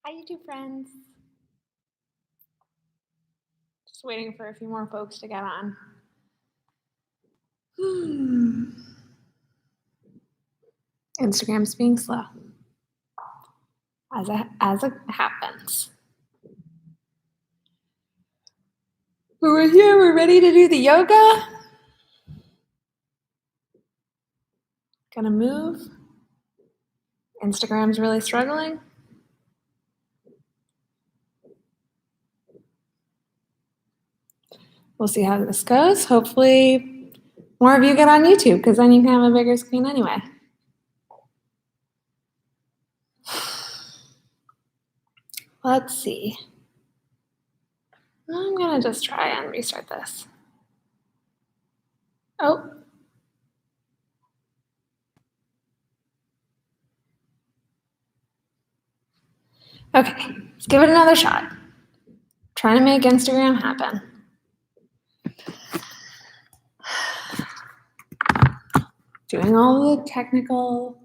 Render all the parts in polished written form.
Hi, YouTube friends. Just waiting for a few more folks to get on. Instagram's being slow, as it happens. But we're here. We're ready to do the yoga. Gonna move. Instagram's really struggling. We'll see how this goes. Hopefully more of you get on YouTube, because then you can have a bigger screen anyway. Let's see. I'm gonna just try and restart this. Oh. Okay, let's give it another shot. Trying to make Instagram happen. Doing all the technical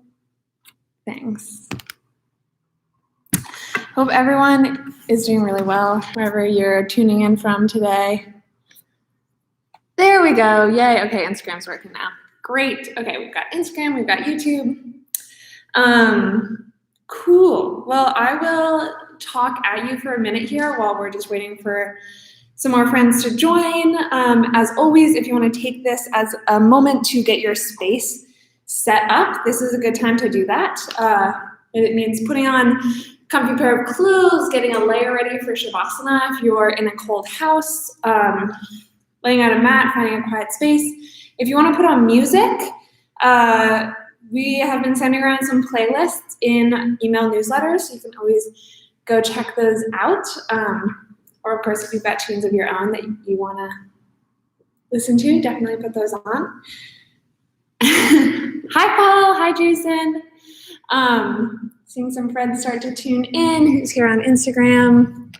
things. Hope everyone is doing really well, wherever you're tuning in from today. There we go. Yay. Okay, Instagram's working now. Great. Okay, we've got Instagram, we've got YouTube. Cool. Well, I will talk at you for a minute here while we're just waiting for some more friends to join. As always, if you want to take this as a moment to get your space set up, this is a good time to do that. It means putting on a comfy pair of clothes, getting a layer ready for Shavasana if you're in a cold house, laying out a mat, finding a quiet space. If you want to put on music, we have been sending around some playlists in email newsletters, so you can always go check those out. Or of course, if you've got tunes of your own that you want to listen to, definitely put those on. Hi, Paul. Hi, Jason. Seeing some friends start to tune in. Who's here on Instagram?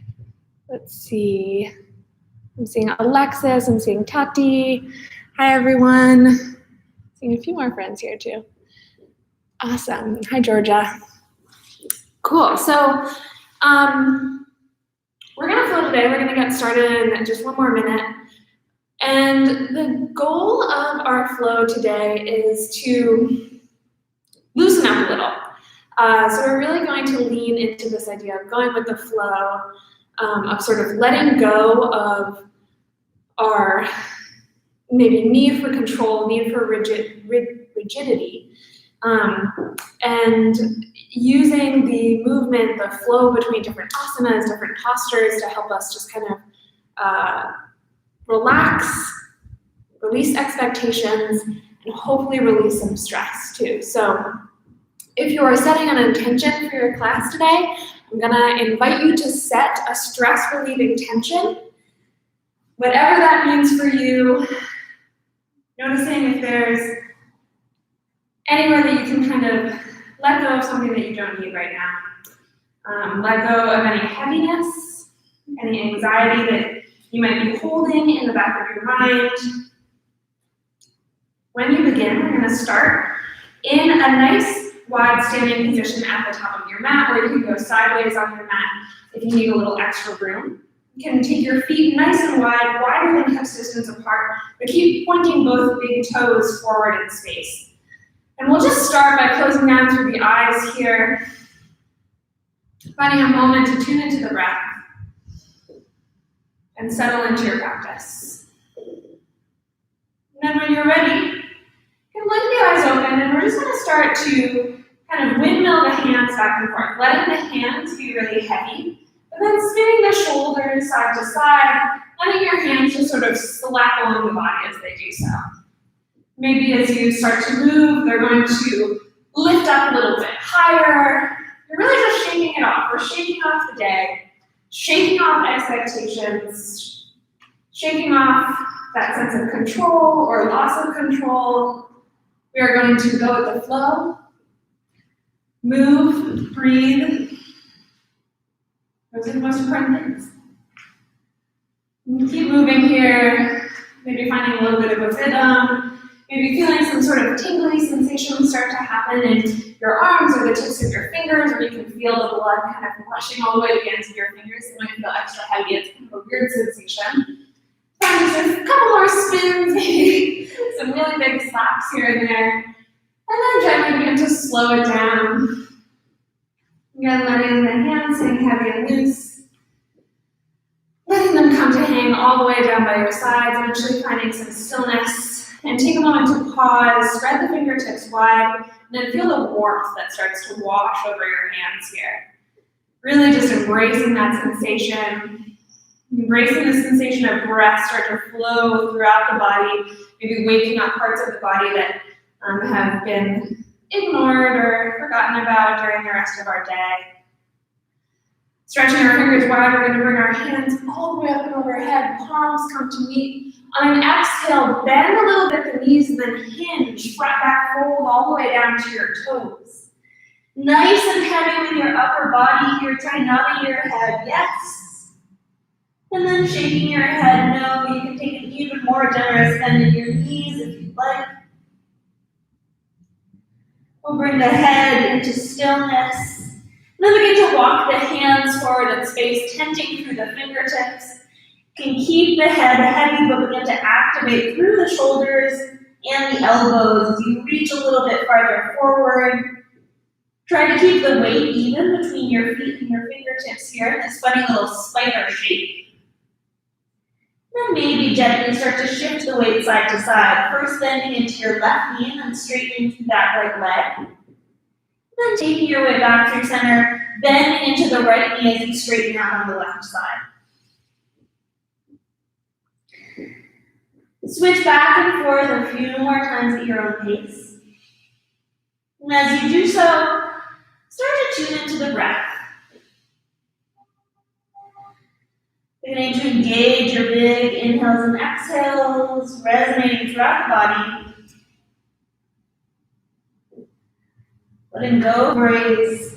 Let's see. I'm seeing Alexis. I'm seeing Tati. Hi, everyone. Seeing a few more friends here, too. Awesome. Hi, Georgia. Cool. So, we're going to flow today. We're going to get started in just one more minute. And the goal of our flow today is to loosen up a little. So we're really going to lean into this idea of going with the flow, of sort of letting go of our maybe need for control, need for rigidity, and using the movement, the flow between different asanas, different postures to help us just kind of relax, release expectations, and hopefully release some stress too. So if you are setting an intention for your class today, I'm gonna invite you to set a stress-relieving intention, whatever that means for you. Noticing if there's anywhere that you can kind of let go of something that you don't need right now. Let go of any heaviness, any anxiety that you might be holding in the back of your mind. When you begin, we're going to start in a nice wide standing position at the top of your mat, or you can go sideways on your mat if you need a little extra room. You can take your feet nice and wide, wider than hip distance apart, but keep pointing both big toes forward in space. And we'll just start by closing down through the eyes here, finding a moment to tune into the breath and settle into your practice. And then when you're ready, you can blink the eyes open, and we're just going to start to kind of windmill the hands back and forth, letting the hands be really heavy, but then spinning the shoulders side to side, letting your hands just sort of slap along the body as they do so. Maybe as you start to move, they're going to lift up a little bit higher. You're really just shaking it off. We're shaking off the day, shaking off expectations, shaking off that sense of control or loss of control. We are going to go with the flow, move, breathe. Those are the most important things. And keep moving here, maybe finding a little bit of a rhythm. Maybe feeling some sort of tingly sensation start to happen in your arms or the tips of your fingers, or you can feel the blood kind of rushing all the way to the ends of your fingers. It might feel extra heavy. It's kind of a weird sensation. Find just a couple more spins, maybe some really big slaps here and there. And then gently begin to slow it down. Again, letting the hands hang heavy and loose. Letting them come to hang all the way down by your sides, eventually finding some stillness. And take a moment to pause, spread the fingertips wide, and then feel the warmth that starts to wash over your hands here. Really just embracing that sensation, embracing the sensation of breath start to flow throughout the body, maybe waking up parts of the body that have been ignored or forgotten about during the rest of our day. Stretching our fingers wide, we're going to bring our hands all the way up and overhead, palms come to meet. On an exhale, bend a little bit the knees and then hinge, front back fold all the way down to your toes. Nice and heavy with your upper body here, try nodding your head, yes. And then shaking your head, no. You can take an even more generous bend in your knees if you'd like. We'll bring the head into stillness. And then begin to walk the hands forward at space, tenting through the fingertips. You can keep the head heavy, but begin to activate through the shoulders and the elbows. You reach a little bit farther forward. Try to keep the weight even between your feet and your fingertips here in this funny little spider shape. Then maybe gently start to shift the weight side to side. First bending into your left knee and then straightening through that right leg. Then taking your way back through center, bending into the right knee as you straighten out on the left side. Switch back and forth a few more times at your own pace. And as you do so, start to tune into the breath. Beginning to engage your big inhales and exhales, resonating throughout the body. Letting go, embrace.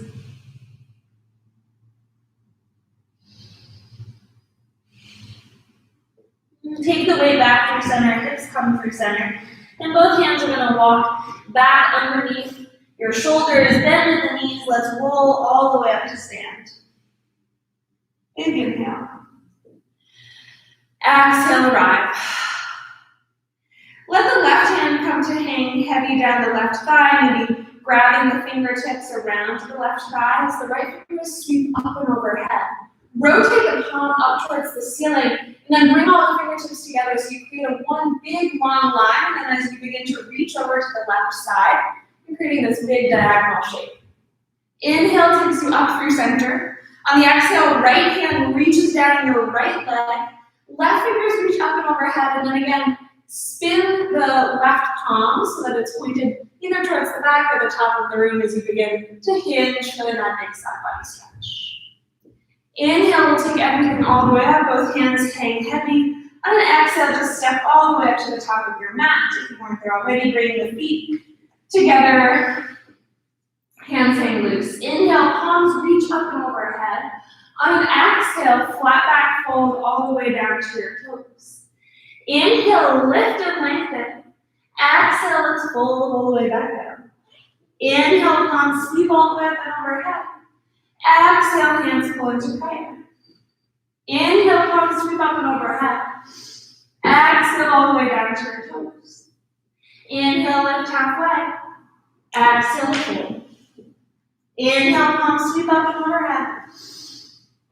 Take the weight back through center, hips come through center. And both hands are going to walk back underneath your shoulders, bend at the knees. Let's roll all the way up to stand. Inhale. Exhale, arrive. Let the left hand come to hang heavy down the left thigh, maybe grabbing the fingertips around the left thigh as the right fingers sweep up and overhead. Rotate the palm up towards the ceiling, and then bring all the fingertips together so you create one big long line, and then as you begin to reach over to the left side, you're creating this big diagonal shape. Inhale takes you up through center. On the exhale, right hand reaches down your right leg, left fingers reach up and overhead, and then again, spin the left palm so that it's pointed either towards the back or the top of the room as you begin to hinge for that big side body stretch. Inhale, we'll take everything all the way up, both hands hang heavy. On an exhale, just step all the way up to the top of your mat. If you weren't there already, bring the feet together. Hands hang loose. Inhale, palms reach up and overhead. On an exhale, flat back fold all the way down to your toes. Inhale, lift and lengthen. Exhale, let's fold all the way back down. Inhale, palms sweep all the way up and overhead. Exhale, hands pull into prayer. Inhale, palms sweep up and overhead. Exhale, all the way down to your toes. Inhale, lift halfway. Exhale, fold. Inhale, palms sweep up and overhead.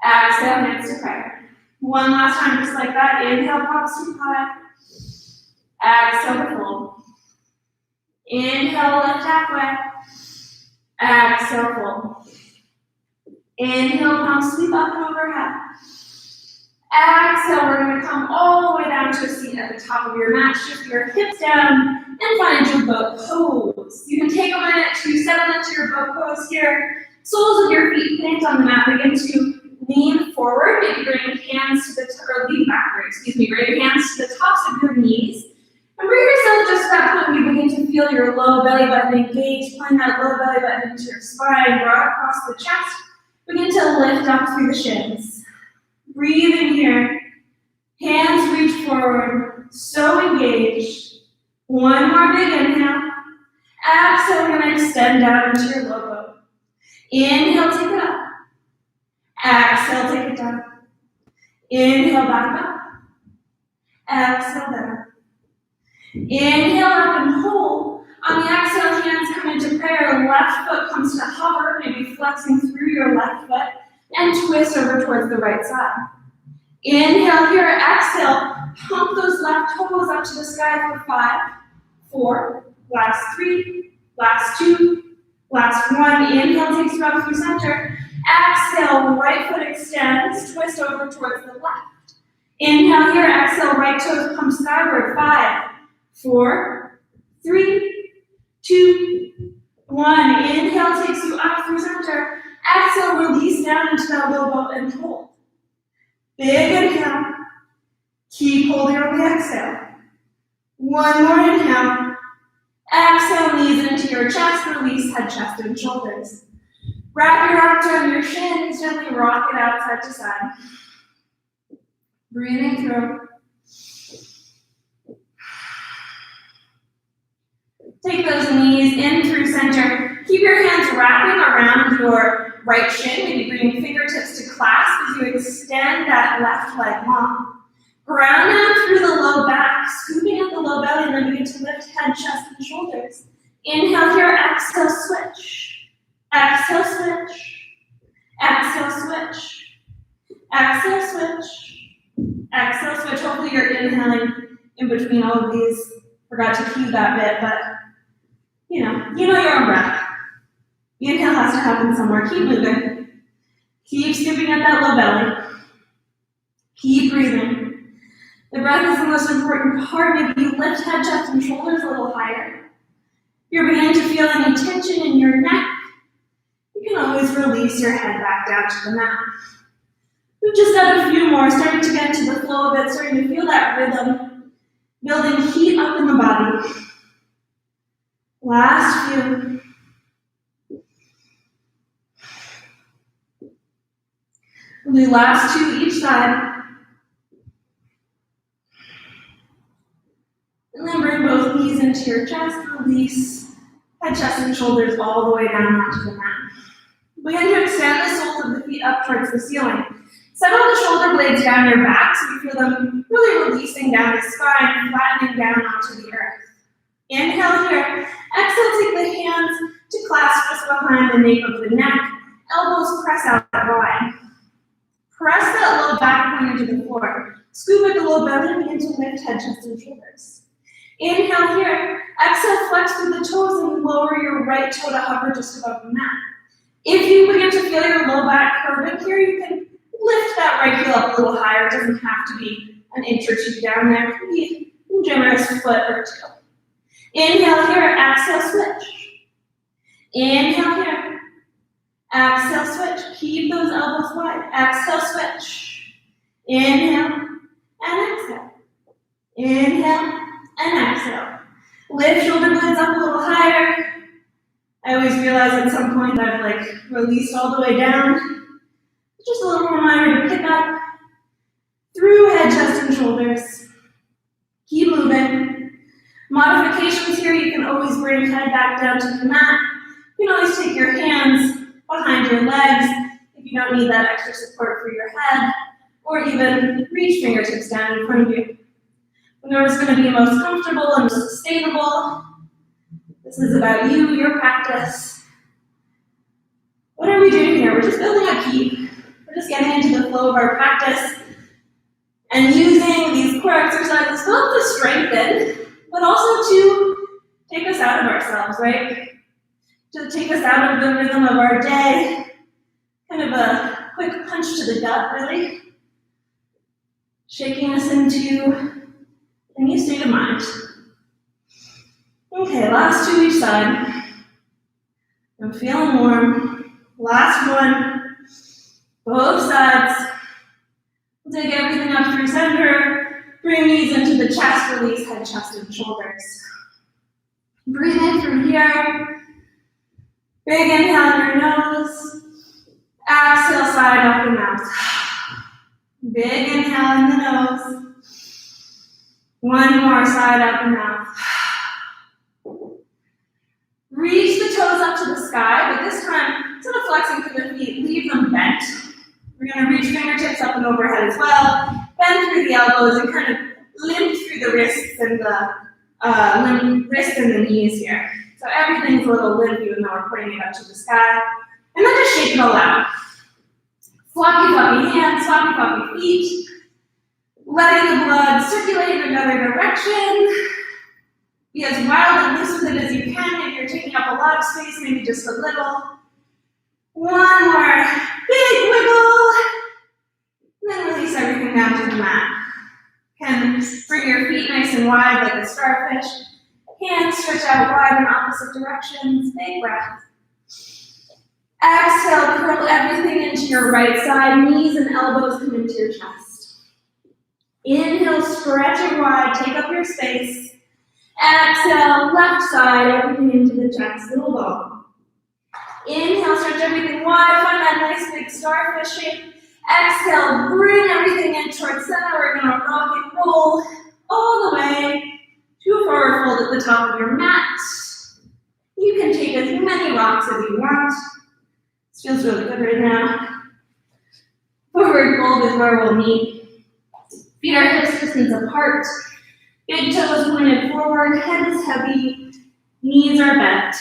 Exhale, hands to prayer. One last time, just like that. Inhale, palms sweep high. Exhale to fold. Inhale, lift halfway. Exhale, fold. Inhale, palms sweep up and overhead. Exhale, we're going to come all the way down to a seat at the top of your mat. Shift your hips down and find your boat pose. You can take a minute to settle into your boat pose here. Soles of your feet plant on the mat. Begin to lean forward. Maybe bring hands to lean backward. Bring your hands to the tops of your knees. And bring yourself just to that point where you begin to feel your low belly button engage. Pulling that low belly button into your spine, broad across the chest. Begin to lift up through the shins. Breathe in here. Hands reach forward. So engaged. One more big inhale. Exhale, we're going to extend down into your low boat. Inhale, take it up. Exhale, take it down. Inhale, back up. Exhale, down. Inhale up and hold. On the exhale, hands come into prayer. Left foot comes to hover, maybe flexing through your left foot, and twist over towards the right side. Inhale here, exhale. Pump those left toes up to the sky for 5, 4, last 3, last 2, last 1. Inhale takes you up through center. Exhale, right foot extends, twist over towards the left. Inhale here, exhale, right toes come skyward. 5, 4, 3, 2, 1. Inhale takes you up through center. Exhale, release down into that low boat and hold. Big inhale. Keep holding on the exhale. One more inhale. Exhale, knees into your chest. Release head, chest, and shoulders. Wrap your arms around your shins. Gently rock it out side to side. Breathing through. Take those knees in through center. Keep your hands wrapping around your right shin, maybe bringing fingertips to clasp as you extend that left leg long. Ground out through the low back, scooping at the low belly, and then begin to lift head, chest, and shoulders. Inhale here, exhale, switch. Exhale, switch. Exhale, switch. Exhale, switch. Exhale, switch. Hopefully you're inhaling in between all of these. Forgot to cue that bit, but you know your own breath. The inhale has to happen somewhere. Keep moving. Keep scooping at that low belly. Keep breathing. The breath is the most important part. Maybe you lift head, chest, and shoulders a little higher. You're beginning to feel any tension in your neck. You can always release your head back down to the mat. We've just got a few more, starting to get into the flow of it, starting to feel that rhythm, building heat up in the body. Last few. We'll do last 2 each side. And then bring both knees into your chest. Release head, chest, and shoulders all the way down onto the mat. Begin to extend the soles of the feet up towards the ceiling. Settle the shoulder blades down your back so you feel them really releasing down the spine, flattening down onto the earth. Inhale here. Exhale, take the hands to clasp just behind the nape of the neck. Elbows press out wide. Press that low back point into the floor. Scoop at the low belly and begin to lift head, chest, and shoulders. Inhale here. Exhale, flex through the toes and lower your right toe to hover just above the mat. If you begin to feel your low back curving here, you can lift that right heel up a little higher. It doesn't have to be an inch or 2 down there. It can be a generous foot or 2. Inhale here. Exhale, switch. Inhale here. Exhale, switch. Keep those elbows wide. Exhale, switch. Inhale and exhale. Inhale and exhale. Lift shoulder blades up a little higher. I always realize at some point I've released all the way down. Just a little reminder to pick up through head, chest, and shoulders. Keep moving. Modifications here, you can always bring head back down to the mat. You can always take your hands behind your legs if you don't need that extra support for your head, or even reach fingertips down in front of you. Whatever's going to be most comfortable and sustainable. This is about you, your practice. What are we doing here? We're just building up heat. We're just getting into the flow of our practice and using these core exercises both to strengthen, but also to take us out of ourselves, right? To take us out of the rhythm of our day. Kind of a quick punch to the gut, really. Shaking us into a new state of mind. Okay, last 2 each side. I'm feeling warm. Last one. Both sides. We'll take everything up through center. Bring knees into the chest. Release head, chest, and shoulders. Breathe in through here. Big inhale in your nose. Exhale, side up the mouth. Big inhale in the nose. One more, side up the mouth. Reach the toes up to the sky, but this time, instead of flexing through the feet, leave them bent. We're going to reach fingertips up and overhead as well. Bend through the elbows and kind of limp through the wrists and the knees here. So everything's a little limp even though we're pointing it up to the sky. And then just shake it all out. Floppy, floppy hands, floppy, floppy feet. Letting the blood circulate in another direction. Be as wild and loose with it as you can. If you're taking up a lot of space, maybe just a little. One more big wiggle. Then release everything down to the mat. Can bring your feet nice and wide like a starfish. Hands stretch out wide in opposite directions. Big breath. Exhale, curl everything into your right side. Knees and elbows come into your chest. Inhale, stretch it wide. Take up your space. Exhale, left side, everything into the chest. Little ball. Inhale, stretch everything wide. Find that nice big starfish shape. Exhale, bring everything in towards center. We're going to rock and roll all the way to a forward fold at the top of your mat. You can take as many rocks as you want. This feels really good right now. Forward fold is where we'll meet. Feet are hips distance apart. Big toes pointed forward. Head is heavy. Knees are bent.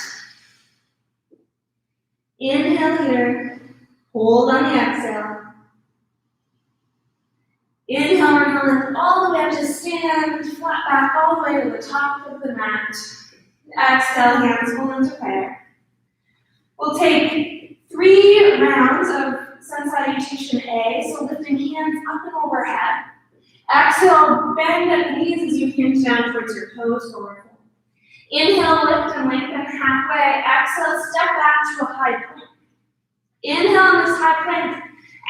Inhale here. Hold on the exhale. Inhale, we're going to lift all the way up to stand, flat back all the way to the top of the mat. Exhale, hands pull into prayer. We'll take 3 rounds of sun salutation A, so lifting hands up and overhead. Exhale, bend at the knees as you hinge down towards your toes, forward fold. Inhale, lift and lengthen halfway. Exhale, step back to a high plank. Inhale in this high plank.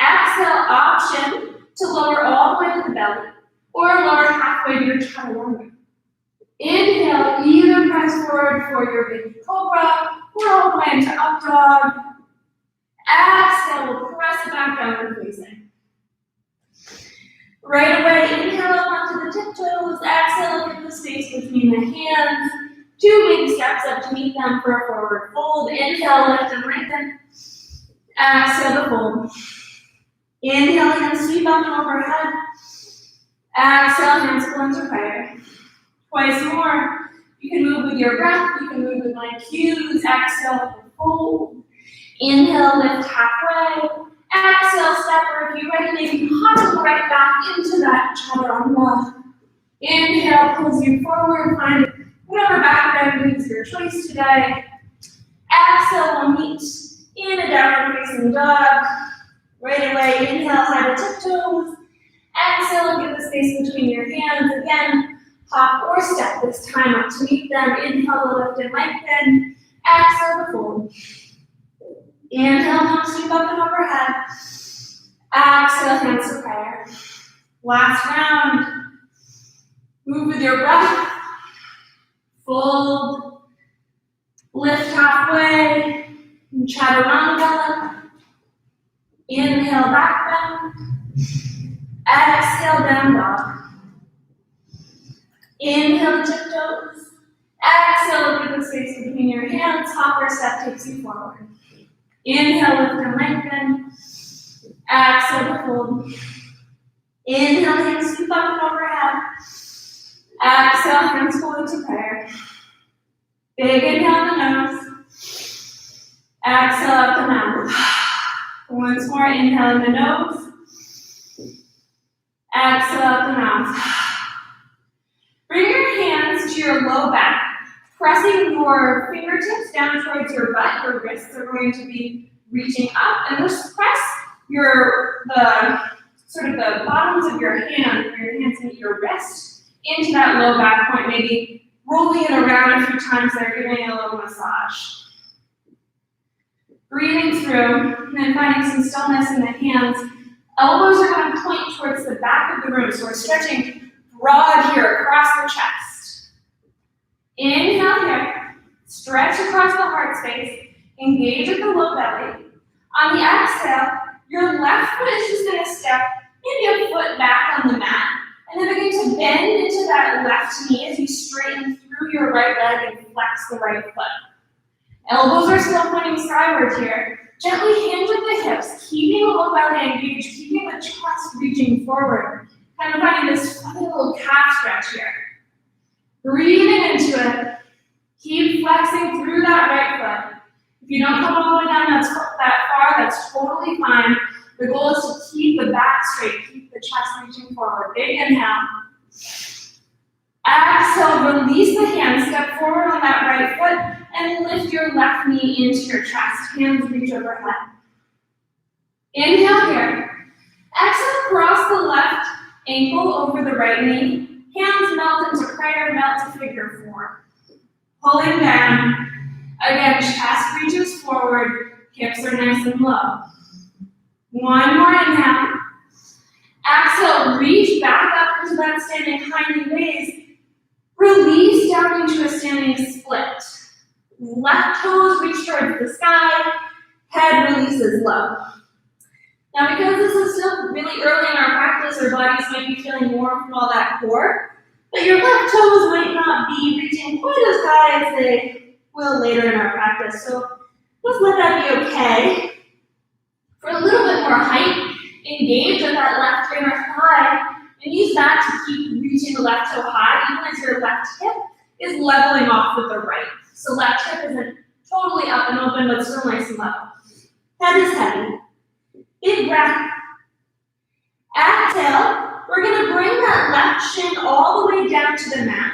Exhale, option to lower all the way to the belly or lower halfway to your chaturanga. Inhale, either press forward for your big cobra or all the way into up dog. Exhale, we'll press it back down and facing. Right away, inhale up onto the tiptoes. Exhale, get the space between the hands. 2 big steps up to meet them for a forward fold. Inhale, lift and lengthen. Exhale to fold. Inhale, hands sweep up and overhead. Exhale, hands pull into prayer. Twice more. You can move with your breath. You can move with my cues. Exhale, fold. Inhale, lift halfway. Exhale, step, or if you're ready, maybe hop right back into that chaturanga. Inhale, pulls you forward. Find whatever back bend is your choice today. Exhale, we'll meet in a downward facing dog. Right away, inhale, high to tiptoes. Exhale, give the space between your hands. Again, hop or step this time up to meet them. Inhale, lift and lengthen. Exhale, fold. Inhale, hands sweep up and overhead. Exhale, hands to prayer. Last round. Move with your breath. Fold. Lift halfway. Chaturanga. Inhale, back bend. Exhale, down dog. Inhale, tiptoes. Exhale, give the space between your hands. Hop or step takes you forward. Inhale, lift and lengthen. Exhale to fold. Inhale, hands scoop up and overhead. Exhale, hands pull into prayer. Big inhale in the nose. Exhale out the mouth. Once more, inhale in the nose. Exhale out the mouth. Bring your hands to your low back, pressing your fingertips down towards your butt. Your wrists are going to be reaching up, and just press the bottoms of your hands, where your hands meet your wrist, into that low back point, maybe rolling it around a few times there, giving it a little massage. Breathing through, and then finding some stillness in the hands. Elbows are going to point towards the back of the room, so we're stretching broad here across the chest. Inhale here, stretch across the heart space, engage at the low belly. On the exhale, your left foot is just going to step maybe a foot back on the mat, and then begin to bend into that left knee as you straighten through your right leg and flex the right foot. Elbows are still pointing skyward here. Gently hinge at the hips, keeping the low belly engaged, keeping the chest reaching forward. Kind of finding this funny little calf stretch here. Breathing into it. Keep flexing through that right foot. If you don't come all the way down that far, that's totally fine. The goal is to keep the back straight, keep the chest reaching forward. Big inhale. Exhale, release the hands, step forward on that right foot, and lift your left knee into your chest. Hands reach overhead. Inhale here. Exhale, cross the left ankle over the right knee. Hands melt into prayer, melt to figure four. Pulling down. Again, chest reaches forward, hips are nice and low. One more inhale. Exhale, reach back up into that standing high knee raise. Release down into a standing split. Left toes reach towards the sky, head releases low. Now because this is still really early in our practice, our bodies might be feeling warm from all that core, but your left toes might not be reaching quite as high as they will later in our practice, so just let that be okay. For a little bit more height, engage at that left inner thigh, and use that to keep reaching the left toe high, even as your left hip is leveling off with the right. So left hip isn't totally up and open, but still nice and level. Head is heavy. Big breath. Exhale. We're going to bring that left shin all the way down to the mat.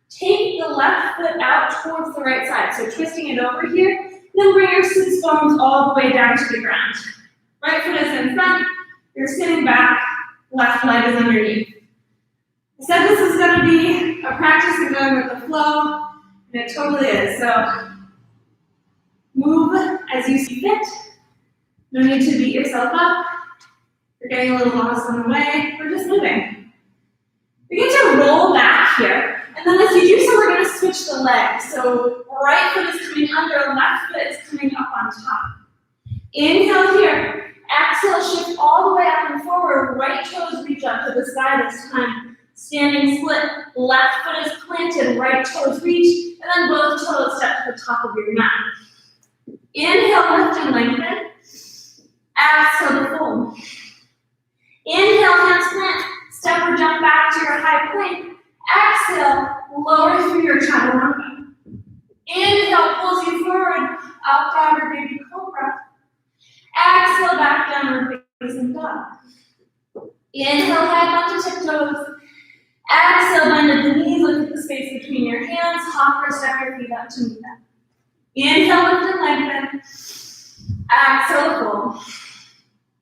Take the left foot out towards the right side. So twisting it over here, then bring your sits bones all the way down to the ground. Right foot is in front, you're sitting back, left leg is underneath. I said this is going to be a practice of going with the flow, and it totally is. So move as you see fit. No need to beat yourself up. You're getting a little lost on the way. We're just moving. We get to roll back here, and then as you do so, we're going to switch the legs. So right foot is coming under, left foot is coming up on top. Inhale here. Exhale, shift all the way up and forward. Right toes reach up to the sky this time. Standing split. Left foot is planted. Right toes reach. And then both toes step to the top of your mat. Inhale, lift and lengthen. Exhale to fold. Inhale, hands plant. Step or jump back to your high plank. Exhale, lower through your chaturanga. Inhale pulls you forward. Up dog or baby cobra. Exhale, back downward facing dog. Inhale, head onto tiptoes. Exhale, bend at the knees, look at the space between your hands. Hop or step your feet up to meet them. Inhale, lift and lengthen. Exhale, fold.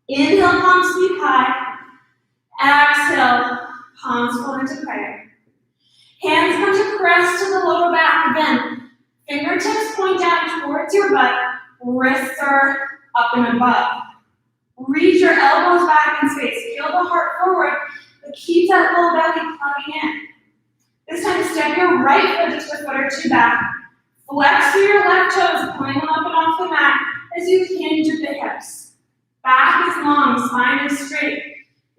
Inhale, palms sweep high. Exhale, palms fold into prayer. Hands come to press to the lower back. Again, fingertips point down towards your butt. Wrists are up and above. Reach your elbows back in space. Feel the heart forward, but keep that low belly plugging in. This time, step your right foot just a foot or two back. Flex through your left toes, pulling them up and off the mat as you hinge at the hips. Back is long, spine is straight.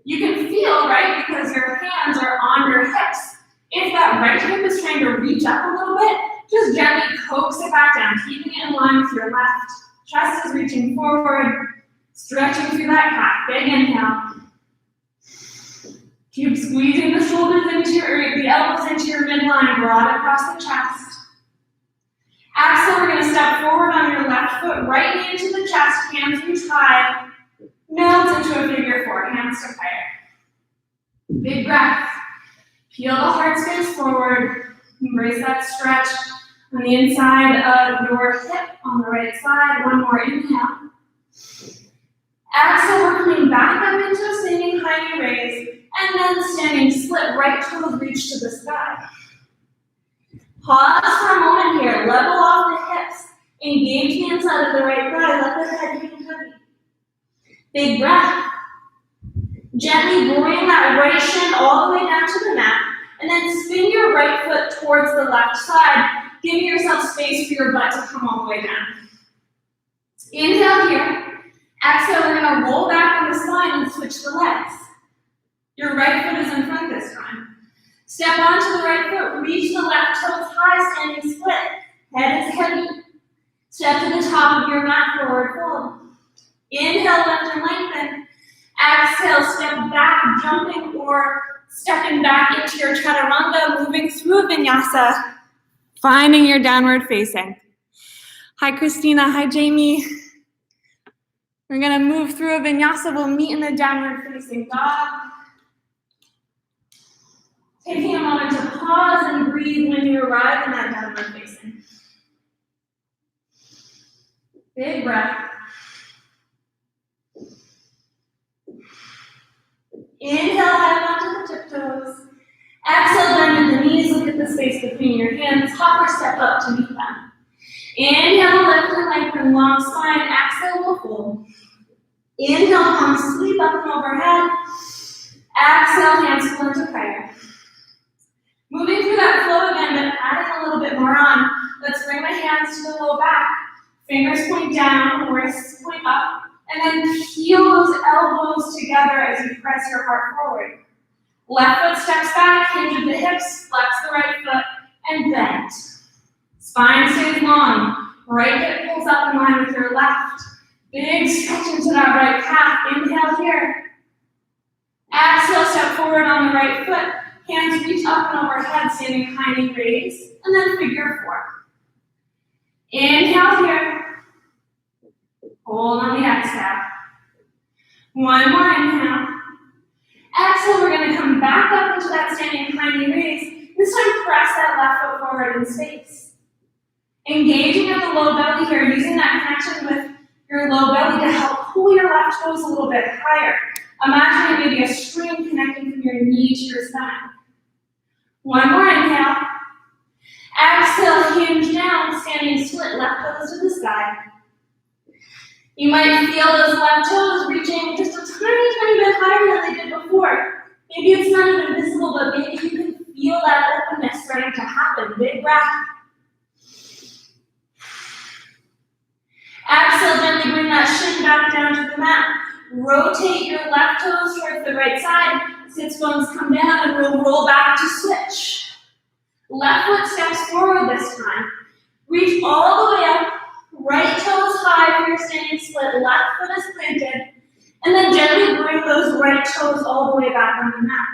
You can feel, right, because your hands are on your hips. If that right hip is trying to reach up a little bit, just gently coax it back down, keeping it in line with your left. Chest is reaching forward, stretching through that calf. Big inhale. Keep squeezing the shoulders the elbows into your midline, broad across the chest. Exhale, we're going to step forward on your left foot, right knee into the chest, hands reach high, melt into a figure four, hands to fire. Big breath. Peel the heart space forward, embrace that stretch on the inside of your hip on the right side. One more inhale. Exhale, we're coming back up into a standing high knee raise, and then standing split, right toes reach to the sky. Pause for a moment here, level off the hips, engage the inside of the right thigh, let the head hang heavy. Big breath. Gently bring that right shin all the way down to the mat, and then spin your right foot towards the left side, giving yourself space for your butt to come all the way down. Inhale here. Exhale, we're going to roll back on the spine and switch the legs. Your right foot is in front this time. Step onto the right foot, reach the left toes high, standing split. Head is heavy. Step to the top of your mat, forward fold. Inhale, lift and lengthen. Exhale, step back, jumping or stepping back into your chaturanga, moving through vinyasa, finding your downward facing. Hi, Christina. Hi, Jamie. We're going to move through a vinyasa. We'll meet in the downward facing dog. Taking a moment to pause and breathe when you arrive in that downward facing. Big breath. Inhale, head onto the tiptoes. Exhale, bend at the knees, look at the space between your hands. Hop or step up to meet them. Inhale, lift and lengthen, long spine. Exhale, we'll fold. Inhale, palms sweep up and overhead. Exhale, hands pull into prayer. Moving through that flow again, but adding a little bit more on. Let's bring the hands to the low back. Fingers point down, wrists point up. And then peel those elbows together as you press your heart forward. Left foot steps back, hinge at the hips, flex the right foot, and bend. Spine stays long. Right hip pulls up in line with your left. Big stretch into that right calf. Inhale here. Exhale, step forward on the right foot. Hands reach up and overhead, standing high knee raise. And then figure four. Inhale here. Hold on the exhale. One more inhale. Exhale, we're going to come back up into that standing high knee raise. This time, press that left foot forward in space. Engaging at the low belly here, using that connection with your low belly to help pull your left toes a little bit higher. Imagine maybe a string connecting from your knee to your stomach. One more inhale. Exhale, hinge down, standing split, left toes to the sky. You might feel those left toes reaching just a tiny bit higher than they did before. Maybe it's not even visible, but maybe you can feel that openness starting to happen. Big breath. Exhale, gently bring that shin back down to the mat. Rotate your left toes towards the right side. Sits bones come down and we'll roll back to switch. Left foot steps forward this time. Reach all the way up. Right toes high for your standing split, left foot is planted, and then gently bring those right toes all the way back on the mat.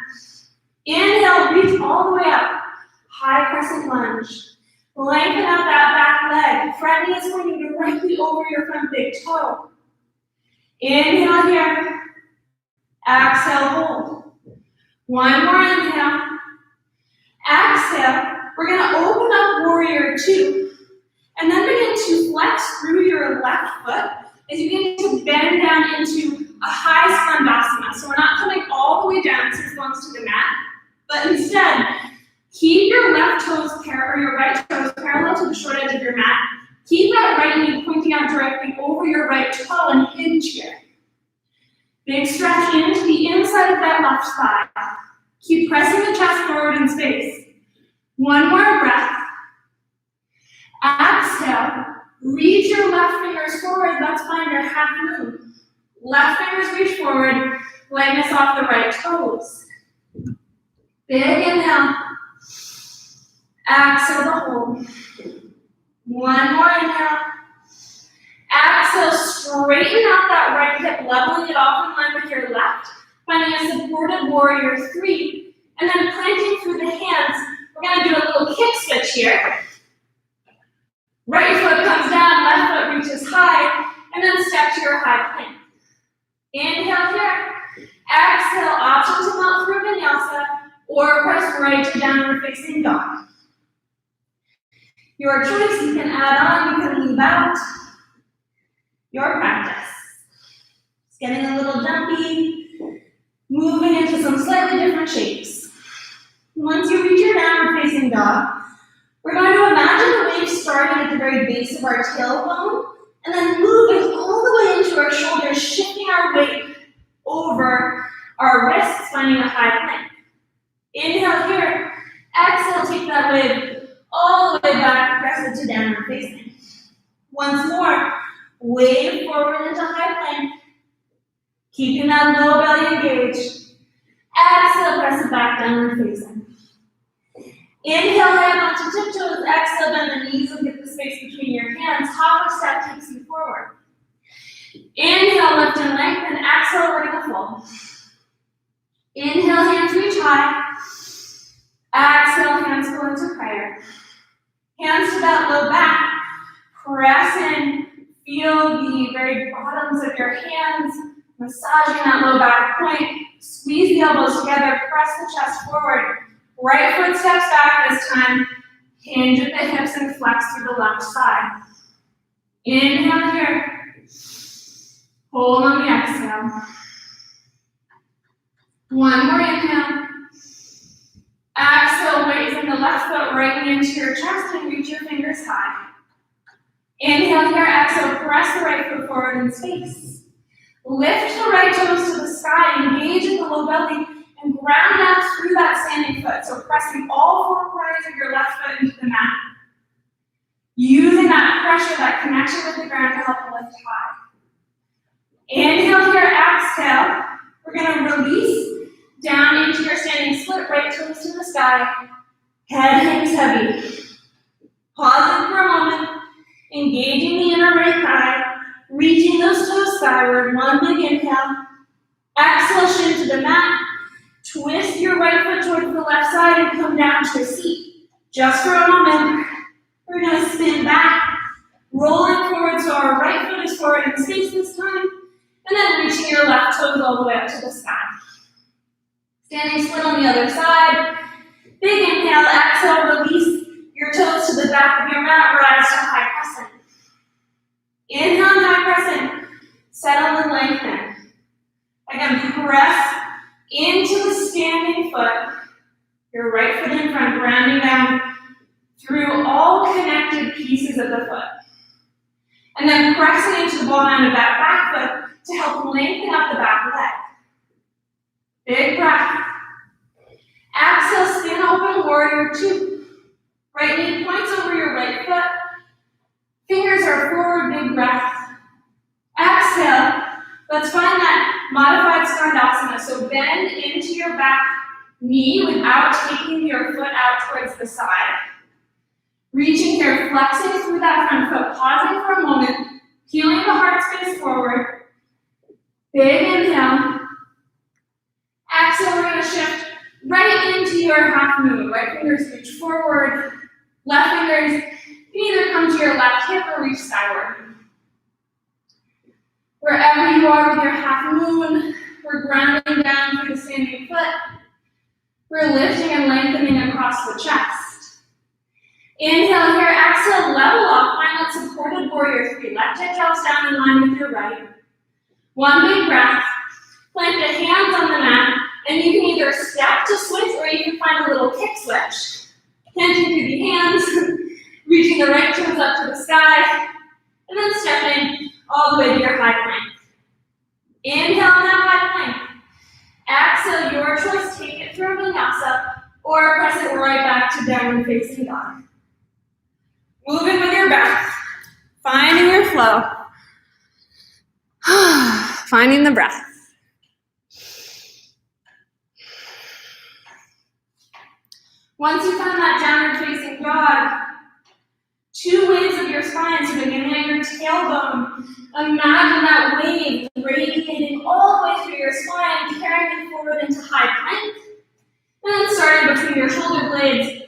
Inhale, reach all the way up, high crescent lunge. Lengthen out that back leg, front knee is pointing directly over your front big toe. Inhale here, exhale, hold. One more inhale, exhale, we're gonna open up warrior two. And then begin to flex through your left foot as you begin to bend down into a high skandasana. So we're not coming all the way down, sits bones to the mat, but instead, keep your left toes or your right toes parallel to the short edge of your mat. Keep that right knee pointing out directly over your right toe and hinge here. Big stretch into the inside of that left thigh. Keep pressing the chest forward in space. One more breath. Exhale, reach your left fingers forward, let's find your half moon. Left fingers reach forward, lightness off the right toes. Big inhale. Exhale the hold. One more inhale. Exhale, straighten out that right hip, leveling it off in line with your left, finding a supported warrior three, and then planting through the hands. We're going to do a little kick switch here. Right foot comes down, left foot reaches high, and then step to your high plank. Inhale here. Exhale, option to mount through vinyasa, or press right to downward facing dog. Your choice, you can add on, you can leave out. Your practice. It's getting a little jumpy, moving into some slightly different shapes. Once you reach your downward facing dog, we're going to imagine the wave starting at the very base of our tailbone and then moving all the way into our shoulders, shifting our weight over our wrists, finding a high plank. Inhale here. Exhale, take that wave all the way back, press it to downward facing. Once more, wave forward into high plank, keeping that low belly engaged. Exhale, press it back, downward facing. Inhale, head onto tiptoes. Exhale, bend the knees and get the space between your hands. Hopper step takes you forward. Inhale, lift and lengthen. Exhale, we're gonna fold. Inhale, hands reach high. Exhale, hands go into prayer. Hands to that low back. Press in. Feel the very bottoms of your hands. Massaging that low back point. Squeeze the elbows together. Press the chest forward. Right foot steps back this time. Hinge at the hips and flex through the left side. Inhale here. Hold on the exhale. One more inhale. Exhale, raising the left foot right into your chest and reach your fingers high. Inhale here, exhale, press the right foot forward in space. Lift the right toes to the sky, engage in the low belly, and ground down through that standing foot. So pressing all four corners of your left foot into the mat. Using that pressure, that connection with the ground to help lift high. Inhale here, exhale. We're going to release down into your standing split, right toes to the sky. Head hangs heavy. Pausing for a moment, engaging the inner right thigh, reaching those toes skyward. One big inhale. Exhale, shin to the mat. Twist your right foot towards the left side and come down to a seat. Just for a moment, we're going to spin back, rolling forward so our right foot is forward in space this time, and then reaching your left toes all the way up to the sky. Standing split on the other side. Big inhale, exhale, release your toes to the back of your mat, rise to high crescent. Inhale, high crescent, settle and lengthen. Again, press into the standing foot, your right foot in front, grounding down through all connected pieces of the foot. And then pressing into the ball end of that back foot to help lengthen up the back leg. Big breath. Exhale, spin open, warrior two. Right knee points over your right foot. Fingers are forward, big breath. Exhale. Let's find that modified skandasana. So bend into your back knee without taking your foot out towards the side. Reaching here, flexing through that front foot, pausing for a moment, peeling the heart space forward. Big inhale. Exhale, we're going to shift right into your half moon. Right fingers reach forward. Left fingers can either come to your left hip or reach skyward. Wherever you are with your half moon, we're grounding down through the standing foot. We're lifting and lengthening across the chest. Inhale here, exhale, level up. Find that supported warrior three. Left hip drops down in line with your right. One big breath. Plant the hands on the mat, and you can either step to switch or you can find a little kick switch. Planting through the hands, reaching the right toes up to the sky, and then stepping all the way to your high plank. Inhale that high plank. Exhale, your choice. Take it through vinyasa or press it right back to downward facing dog. Moving with your breath. Finding your flow. Finding the breath. Once you find that downward facing dog, two waves of your spine, so beginning at your tailbone. Imagine that wave radiating all the way through your spine, carrying it forward into high plank. And then starting between your shoulder blades,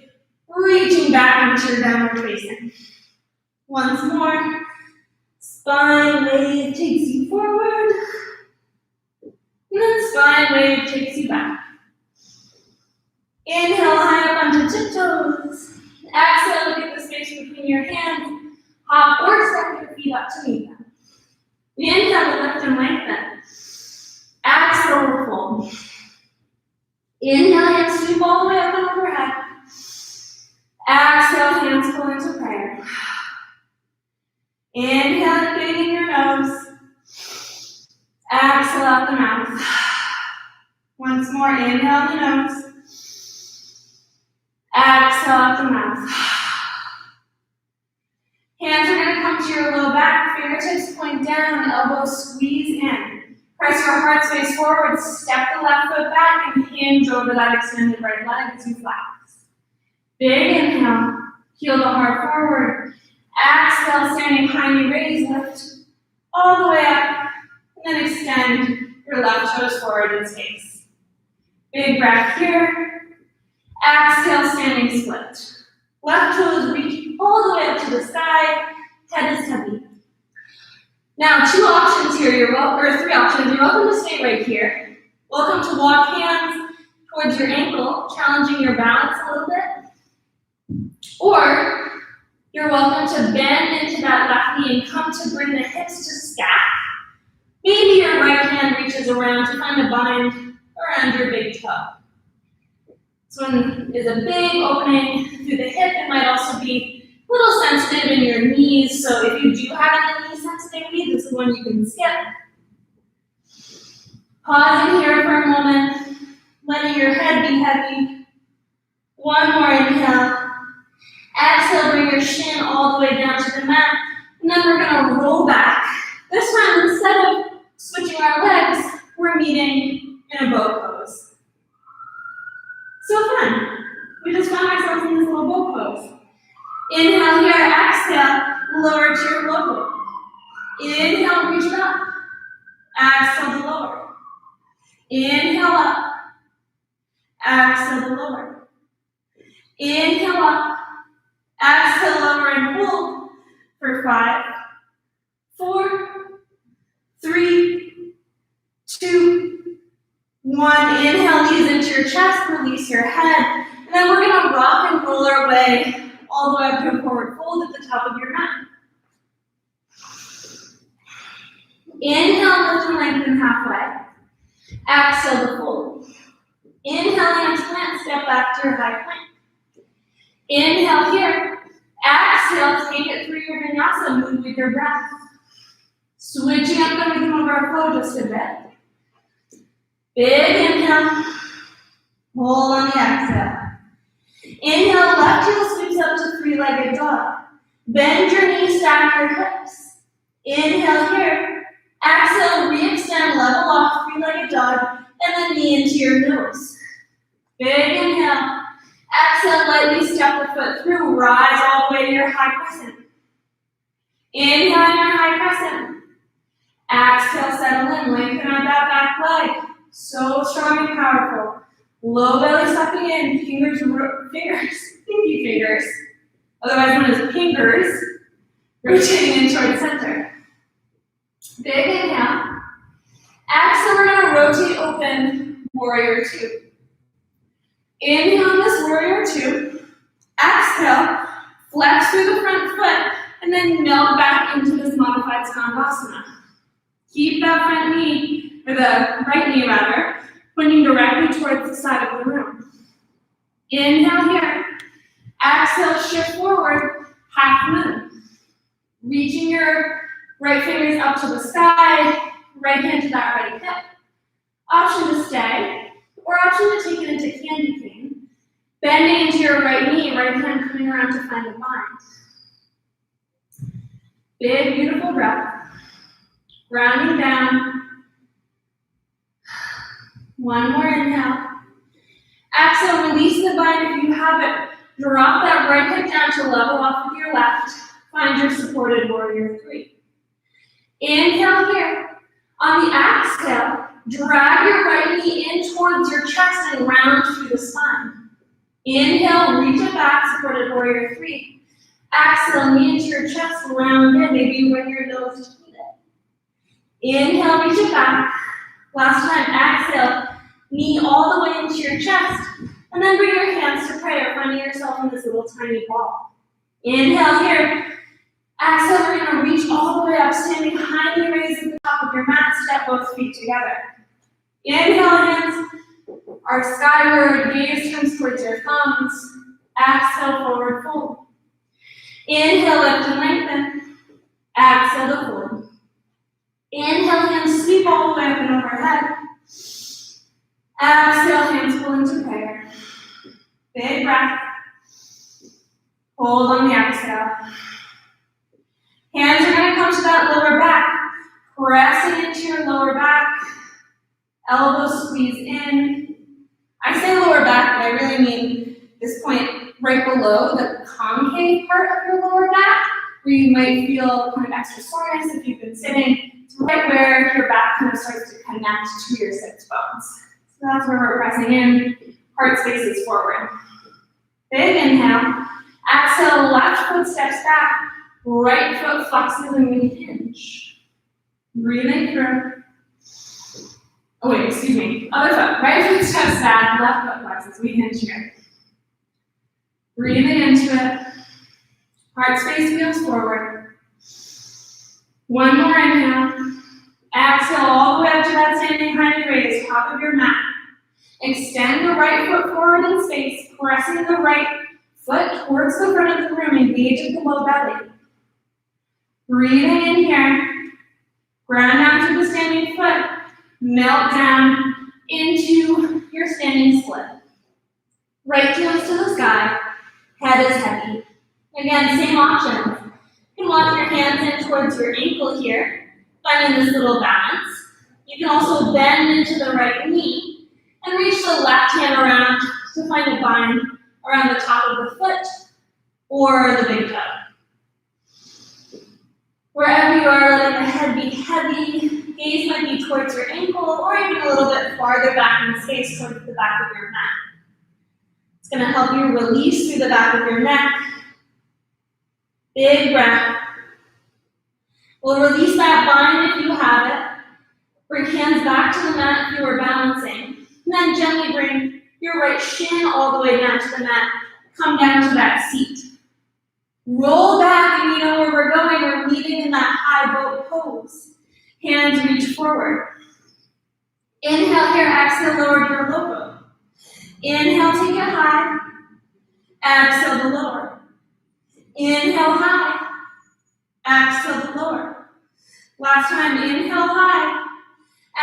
reaching back into your downward facing. Once more. Spine wave takes you forward. And then spine wave takes you back. Inhale high up onto tiptoes. Exhale, get the space between your hands. Hop or step your feet up to meet them. Inhale, lift and lengthen. Exhale, fold. Inhale, hands sweep all the way up and overhead. Exhale, hands pull into prayer. Inhale, big in your nose. Exhale out the mouth. Once more, inhale the nose. Exhale out the mouth. Hands are going to come to your low back, fingertips point down, elbows squeeze in. Press your heart space forward, step the left foot back, and hinge over that extended right leg as you flex. Big inhale, heel to heart forward. Exhale, standing high knee raise, lift all the way up, and then extend your left toes forward in space. Big breath here. Exhale, standing split. Left toes reach all the way up to the sky, head is heavy. Now, two options here, or three options. You're welcome to stay right here. Welcome to walk hands towards your ankle, challenging your balance a little bit. Or, you're welcome to bend into that left knee and come to bring the hips to stack. Maybe your right hand reaches around to find a bind around your big toe. This one is a big opening through the hip. It might also be a little sensitive in your knees, so if you do have any knee sensitivity, this is one you can skip. Pausing here for a moment, letting your head be heavy. One more inhale. Exhale, bring your shin all the way down to the mat, and then we're going to roll back. This time, instead of switching our legs, we're meeting in a boat pose. So fun. We just found ourselves in this little boat pose. Inhale here, exhale, lower to your low. Inhale, reach it up. Exhale to lower. Inhale up. Exhale to lower. Inhale up. Exhale, lower and hold for 5, 4, 3, 2, 1. Inhale, knees into your chest, release your head. And then we're going to rock and roll our way all the way up to a forward fold at the top of your mat. Inhale, lift and lengthen halfway. Exhale to fold. Inhale, hands plant, step back to your high plank. Inhale here. Exhale, take it through your vinyasa, move with your breath. Switching up the rhythm of our flow just a bit. Big inhale. Hold on the exhale. Inhale, left heel sweeps up to three-legged dog. Bend your knees, stack your hips. Inhale here. Exhale, re-extend, level off, three-legged dog, and then knee into your nose. Big inhale. Exhale, lightly step the foot through, rise all the way to your high crescent. Inhale your high crescent. Exhale, settle in, lengthen out that back leg. So strong and powerful. Low belly sucking in, pinky fingers, otherwise known as pingers, rotating in towards center. Big inhale. Exhale, we're going to rotate open, warrior 2. Inhale in this warrior 2. Exhale, flex through the front foot, and then melt back into this modified Skandasana. Keep that front knee, or the right knee rather, pointing directly towards the side of the room. Inhale here. Exhale, shift forward, half moon. Reaching your right fingers up to the sky, right hand to that right hip. Option to stay, or option to take it into candy cane. Bending into your right knee, right hand coming around to find a bind. Big, beautiful breath. Grounding down. One more inhale. Exhale, release the bind if you have it. Drop that right hip down to level off with your left. Find your supported warrior 3. Inhale here. On the exhale, drag your right knee in towards your chest and round through the spine. Inhale, reach it back, supported warrior 3. Exhale, knee into your chest, round in. Maybe you bring your nose to meet it. Inhale, reach it back. Last time, exhale, knee all the way into your chest, and then bring your hands to prayer, finding yourself in this little tiny ball. Inhale here. Exhale, we're going to reach all the way up, standing high knee raise at the top of your mat, step both feet together. Inhale, hands are skyward, gaze turns towards your thumbs. Exhale, forward fold. Inhale, lift and lengthen. Exhale to fold. Inhale, hands sweep all the way up and overhead. Exhale, hands pull into prayer. Big breath. Hold on the exhale. Hands are going to come to that lower back. Pressing into your lower back. Elbows squeeze in. I say lower back, but I really mean this point right below the concave part of your lower back, where you might feel kind of extra soreness if you've been sitting. It's right where your back kind of starts to connect to your sits bones. So that's where we're pressing in, heart spaces forward. Big inhale. Exhale, left foot steps back, right foot flexes and we hinge. Breathing through. Oh wait, excuse me. Other foot. Right foot steps back, left foot flexes. We hinge here. Breathing into it. Heart space feels forward. One more inhale. Exhale all the way up to that standing high and raise, top of your mat. Extend the right foot forward in space, pressing the right foot towards the front of the room, engage at the low belly. Breathing in here. Ground down to the standing foot. Melt down into your standing split. Right toes to the sky. Head is heavy. Again, same options. You can walk your hands in towards your ankle here, finding this little balance. You can also bend into the right knee and reach the left hand around to find a bind around the top of the foot or the big toe. Wherever you are, letting the head be heavy, gaze might be towards your ankle or even a little bit farther back in space towards the back of your mat. It's going to help you release through the back of your neck. Big breath. We'll release that bind if you have it. Bring hands back to the mat if you were balancing. And then gently bring your right shin all the way down to the mat. Come down to that seat. Roll back, and you know where we're going. We're meeting in that high boat pose. Hands reach forward. Inhale here, exhale, lower your low boat. Inhale, take it high. Exhale to lower. Inhale high. Exhale to lower. Last time, inhale high.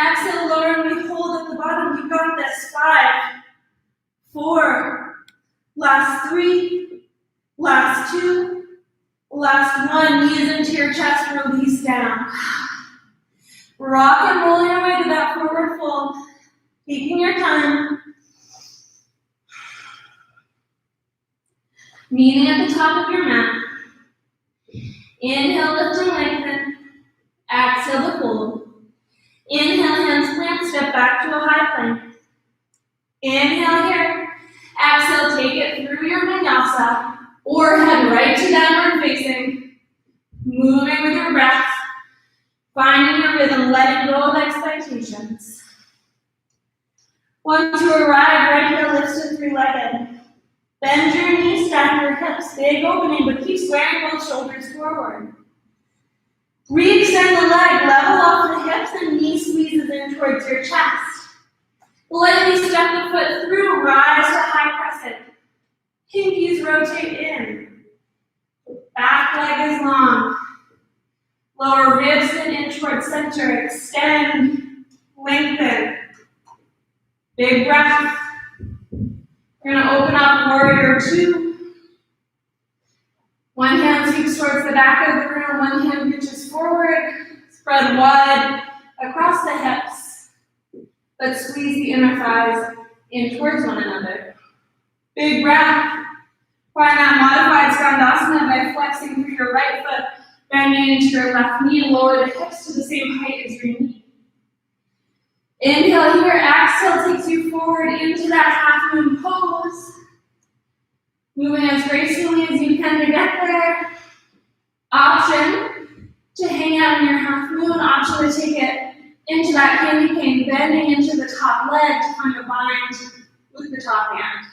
Exhale, lower, and we hold at the bottom. You got this. 5, 4, last 3, last 2, last 1. Knees into your chest, release down. Rock and roll your way to that forward fold. Taking your time. Meeting at the top of your mat. Inhale, lift and lengthen. Exhale to fold. Inhale, hands plant, step back to a high plank. Inhale here. Exhale, take it through your vinyasa or head right to downward facing. Moving with your breath. Finding your rhythm, letting go of expectations. Once you arrive, right here, lift to three-legged. Bend your knees, stack your hips, big opening, but keep squaring both shoulders forward. Re-extend the leg, level off the hips, and knee squeezes in towards your chest. Lightly step the foot through, rise to high crescent. Pinkies rotate in. Back leg is long. Lower ribs in towards center, extend, lengthen. Big breath. We're going to open up warrior 2. One hand sweeps towards the back of the room, one hand reaches forward, spread wide across the hips, but squeeze the inner thighs in towards one another. Big breath. Find that modified Skandasana by flexing through your right foot, bending into your left knee, lower the hips to the same height as your knee. Inhale here, exhale takes you forward into that half moon pose. Moving as gracefully as you can to get there. Option to hang out in your half moon, option to take it into that candy cane, bending into the top leg to find a bind with the top hand.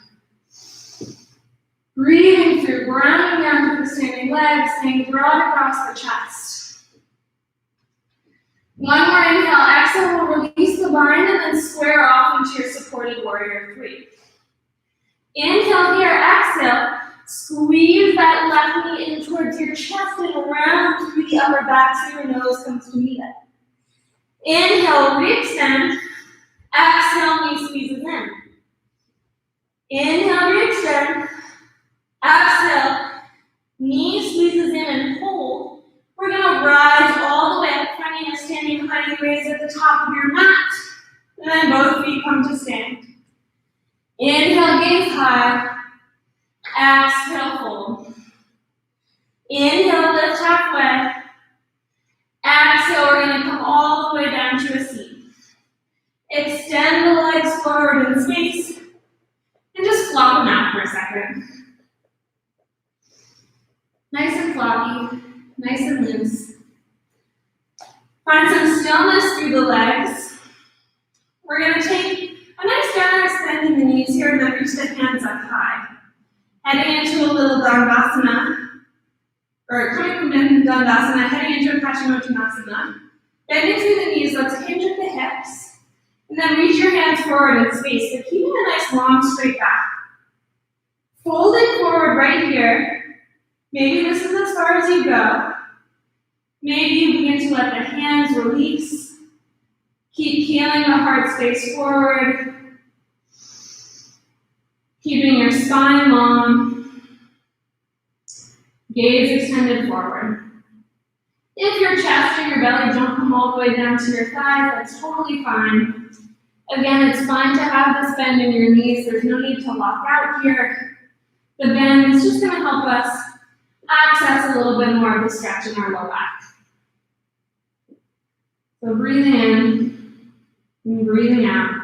Breathing through, grounding down through the standing legs, staying broad across the chest. One more inhale, exhale, we'll release the bind and then square off into your supported warrior 3. Inhale here, exhale, squeeze that left knee in towards your chest and around through the upper back so your nose comes to meet it. Inhale, re-extend, exhale, knee squeezes in. Inhale, re-extend, exhale, knee squeezes in and hold. We're going to rise all the way up, finding a standing high raise at the top of your mat. And then both feet come to stand. Inhale, gaze high. Exhale, fold. Inhale, lift halfway. Exhale, we're going to come all the way down to a seat. Extend the legs forward in space. And just flop them out for a second. Nice and floppy, nice and loose. Find some stillness through the legs. We're going to take a nice generous bend in the knees here and then reach the hands up high. Heading into a little Dandasana, or coming from Dandasana, heading into a Paschimottanasana. Bending through the knees, let's hinge at the hips. And then reach your hands forward in space, but keeping a nice long straight back. Folding forward right here. Maybe this is as far as you go. Maybe you begin to let the hands release. Keep healing the heart space forward. Keeping your spine long. Gaze extended forward. If your chest or your belly don't come all the way down to your thighs, that's totally fine. Again, it's fine to have this bend in your knees. There's no need to lock out here. The bend is just going to help us access a little bit more of the stretch in our low back. So breathing in and breathing out.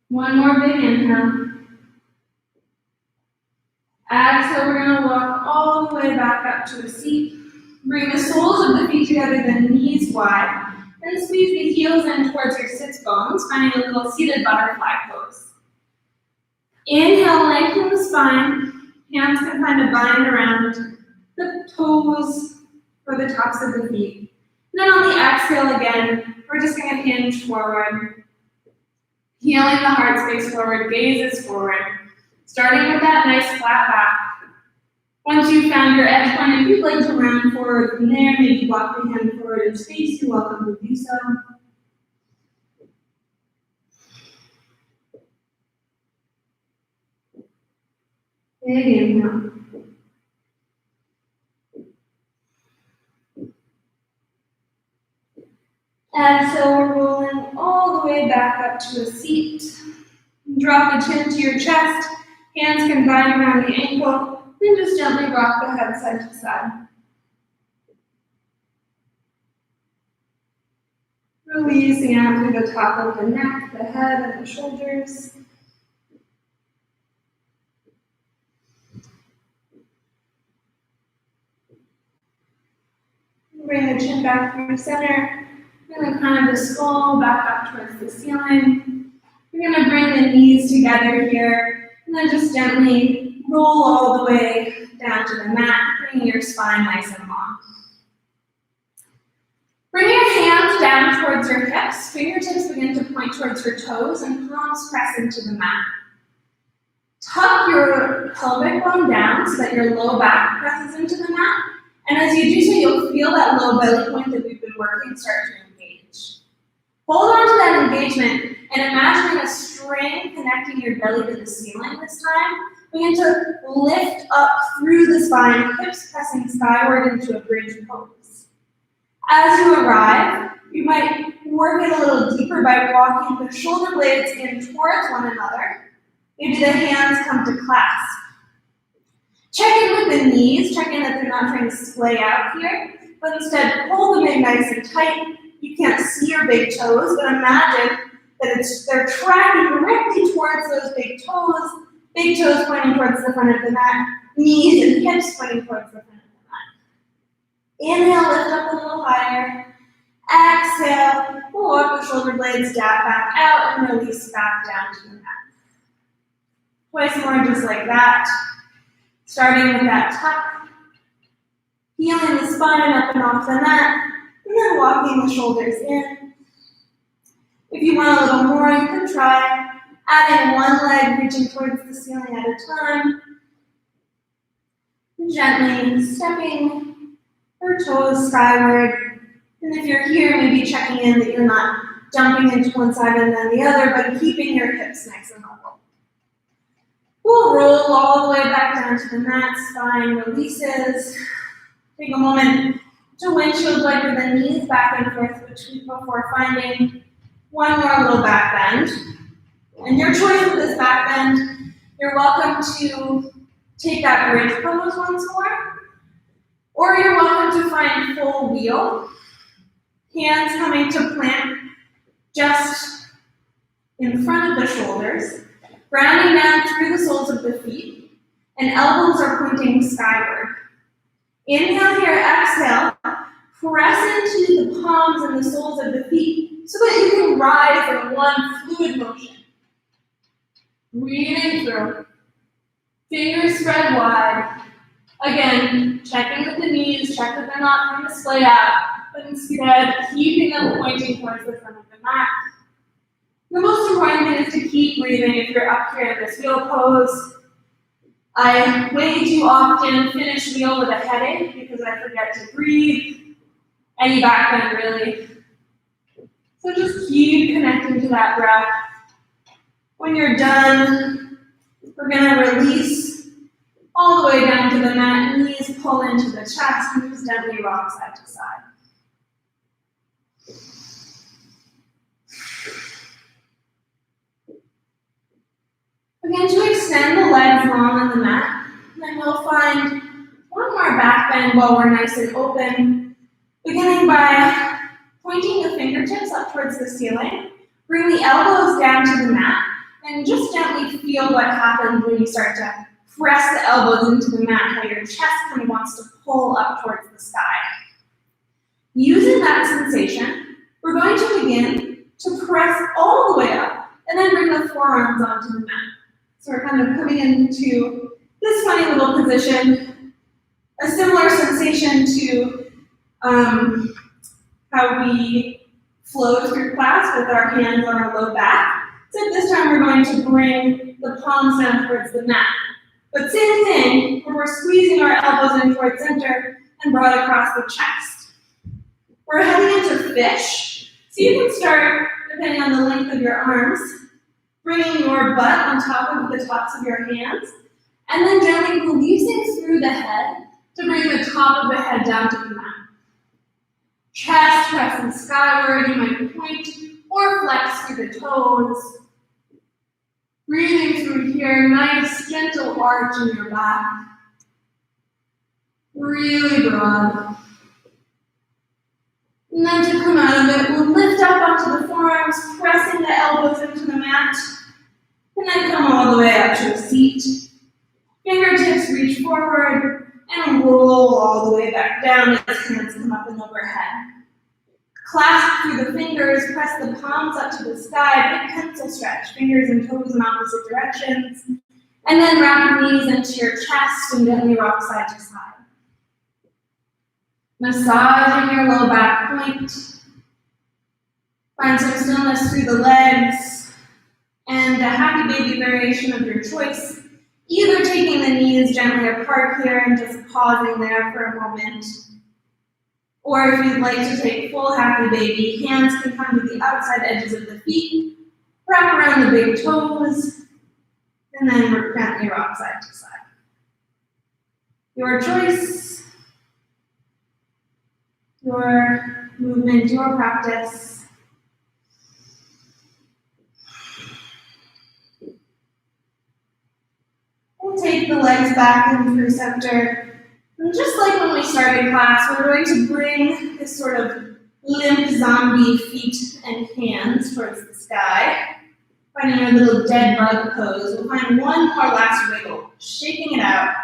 One more big inhale. Exhale, we're going to walk all the way back up to a seat. Bring the soles of the feet together, the knees wide. And squeeze the heels in towards your sits bones, finding a little seated butterfly pose. Inhale, lengthen the spine. Hands can kind of bind around the toes or the tops of the feet. And then on the exhale again, we're just going to hinge forward. Healing the heart space forward, gazes forward. Starting with that nice flat back. Once you've found your edge point, if you'd like to round forward from there, maybe walk the hand forward in space, you're welcome to do so. Big inhale. Exhale, we're rolling all the way back up to a seat. Drop the chin to your chest. Hands can bind around the ankle. Then just gently rock the head side to side. Releasing out through the top of the neck, the head, and the shoulders. Bring the chin back through center. Bring the crown of the skull back up towards the ceiling. We're going to bring the knees together here, and then just gently roll all the way down to the mat, bringing your spine nice and long. Bring your hands down towards your hips. Fingertips begin to point towards your toes, and palms press into the mat. Tuck your pelvic bone down so that your low back presses into the mat. And as you do so, you'll feel that low belly point that we've been working start to engage. Hold on to that engagement and imagining a string connecting your belly to the ceiling this time. Begin to lift up through the spine, hips pressing skyward into a bridge pose. As you arrive, you might work it a little deeper by walking the shoulder blades in towards one another. Maybe the hands come to clasp. Check in with the knees, check in that they're not trying to splay out here, but instead pull them in nice and tight. You can't see your big toes, but imagine that they're tracking directly towards those big toes pointing towards the front of the mat, knees and hips pointing towards the front of the mat. Inhale, lift up a little higher. Exhale, we'll walk the shoulder blades down, back out, and release back down to the mat. Twice more just like that. Starting with that tuck. Healing the spine up and off the mat. And then walking the shoulders in. If you want a little more, you can try adding one leg, reaching towards the ceiling at a time. Gently stepping her toes skyward. And if you're here, maybe checking in that you're not jumping into one side and then the other, but keeping your hips nice and level. We'll roll all the way back down to the mat, spine releases. Take a moment, to windshield wiper the knees back and forth before finding one more little back bend. And your choice with this back bend, you're welcome to take that bridge pose once more, or you're welcome to find full wheel, hands coming to plant just in front of the shoulders, grounding down through the soles of the feet, and elbows are pointing skyward. Inhale here, exhale, press into the palms and the soles of the feet so that you can rise in one fluid motion. Breathing through. Fingers spread wide. Again, checking with the knees, check that they're not trying to splay out, but instead keeping them pointing towards the front of the mat. The most important thing is to keep breathing if you're up here in this wheel pose. I way too often finish wheel with a headache because I forget to breathe. Any back bend really. So just keep connecting to that breath. When you're done, we're gonna release all the way down to the mat, knees pull into the chest, and just gently rock side to side. Begin to extend the legs long on the mat, then we'll find one more back bend while we're nice and open, beginning by pointing the fingertips up towards the ceiling, bring the elbows down to the mat, and just gently feel what happens when you start to press the elbows into the mat, how your chest kind of wants to pull up towards the sky. Using that sensation, we're going to begin to press all the way up, and then bring the forearms onto the mat. So we're kind of coming into this funny little position, a similar sensation to how we flow through class with our hands on our low back. So this time we're going to bring the palms down towards the mat. But same thing, where we're squeezing our elbows in towards center and broad across the chest. We're heading into fish. So you can start, depending on the length of your arms, bringing your butt on top of the tops of your hands, and then gently releasing through the head to bring the top of the head down to the mat. Chest pressing skyward, you might point or flex through the toes. Breathing through here, nice gentle arch in your back. Really broad. And then to come out of it, we'll lift up onto the forearms, pressing the elbows into the mat, and then come all the way up to a seat. Fingertips reach forward, and roll all the way back down as hands come up and overhead. Clasp through the fingers, press the palms up to the sky, big pencil stretch, fingers and toes in opposite directions, and then wrap knees into your chest and gently rock side to side. Massaging your low back point. Find some stillness through the legs, and a happy baby variation of your choice, either taking the knees gently apart here and just pausing there for a moment, or if you'd like to take full happy baby, hands can come to the outside edges of the feet, wrap around the big toes, and then gently rock side to side. Your choice, your movement, your practice. We'll take the legs back in through center. And just like when we started class, we're going to bring this sort of limp zombie feet and hands towards the sky. Finding our little dead bug pose. We'll find one more last wiggle, shaking it out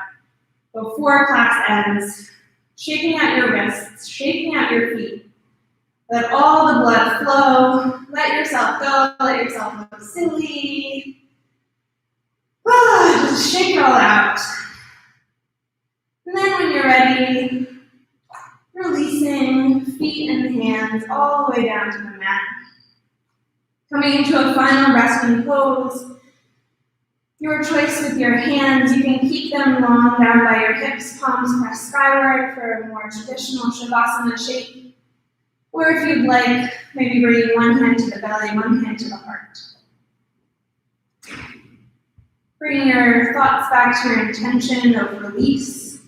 before class ends. Shaking out your wrists, shaking out your feet. Let all the blood flow. Let yourself go. Let yourself look silly. Just shake it all out. And then when you're ready, releasing feet and hands all the way down to the mat. Coming into a final resting pose. Your choice with your hands, you can keep them long down by your hips, palms pressed skyward for a more traditional Shavasana shape. Or if you'd like, maybe bringing one hand to the belly, one hand to the heart. Bring your thoughts back to your intention of release.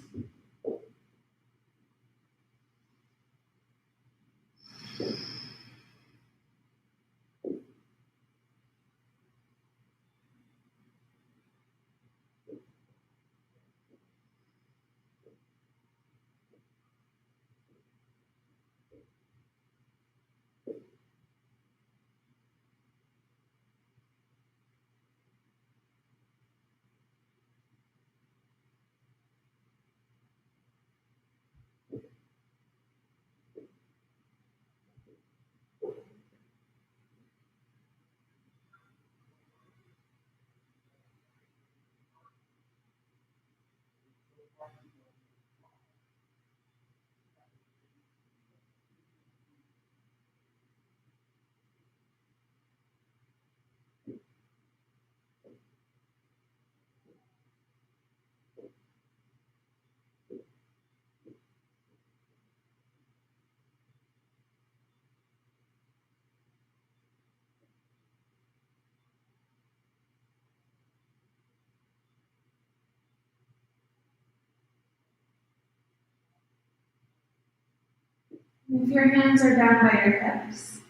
If your hands are down by your hips,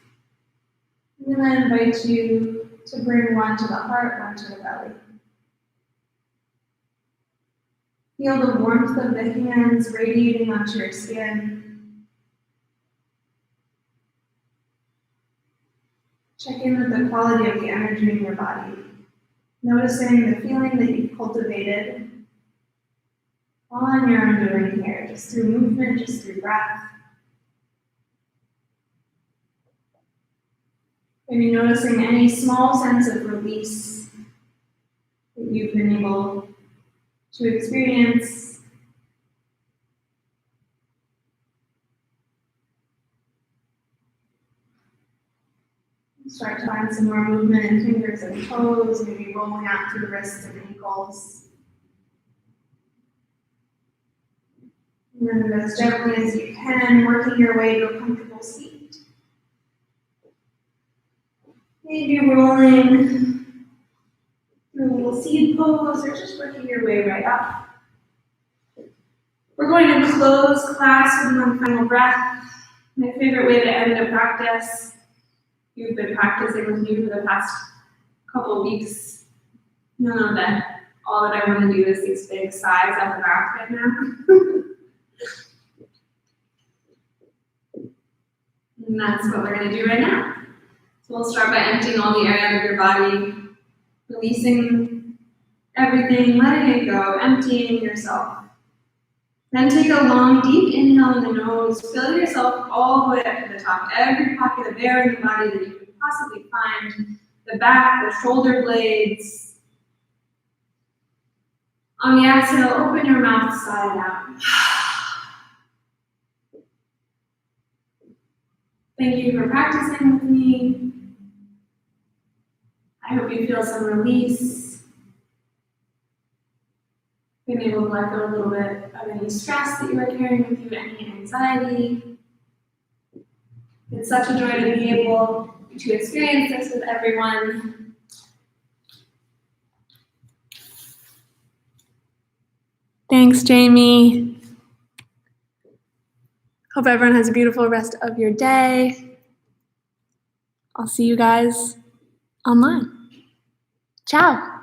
I'm going to invite you to bring one to the heart, one to the belly. Feel the warmth of the hands radiating onto your skin. Check in with the quality of the energy in your body, noticing the feeling that you've cultivated all on your own doing here, just through movement, just through breath. Maybe noticing any small sense of release that you've been able to experience. Start to find some more movement in fingers and toes, maybe rolling out through wrists and ankles. And then as gently as you can, working your way to a comfortable seat. Maybe rolling through a little seed pose or just working your way right up. We're going to close class with one final breath. My favorite way to end a practice. You've been practicing with me for the past couple of weeks. You know that all that I want to do is these big sighs out the mouth right now. And that's what we're going to do right now. So we'll start by emptying all the air out of your body, releasing everything, letting it go, emptying yourself. Then take a long, deep inhale in the nose. Fill yourself all the way up to the top. Every pocket of air in the body that you could possibly find. The back, the shoulder blades. On the exhale, open your mouth side out. Thank you for practicing with me. I hope you feel some release. Being able to let go a little bit of any stress that you are carrying with you, any anxiety. It's such a joy to be able to experience this with everyone. Thanks, Jamie. Hope everyone has a beautiful rest of your day. I'll see you guys online. Ciao.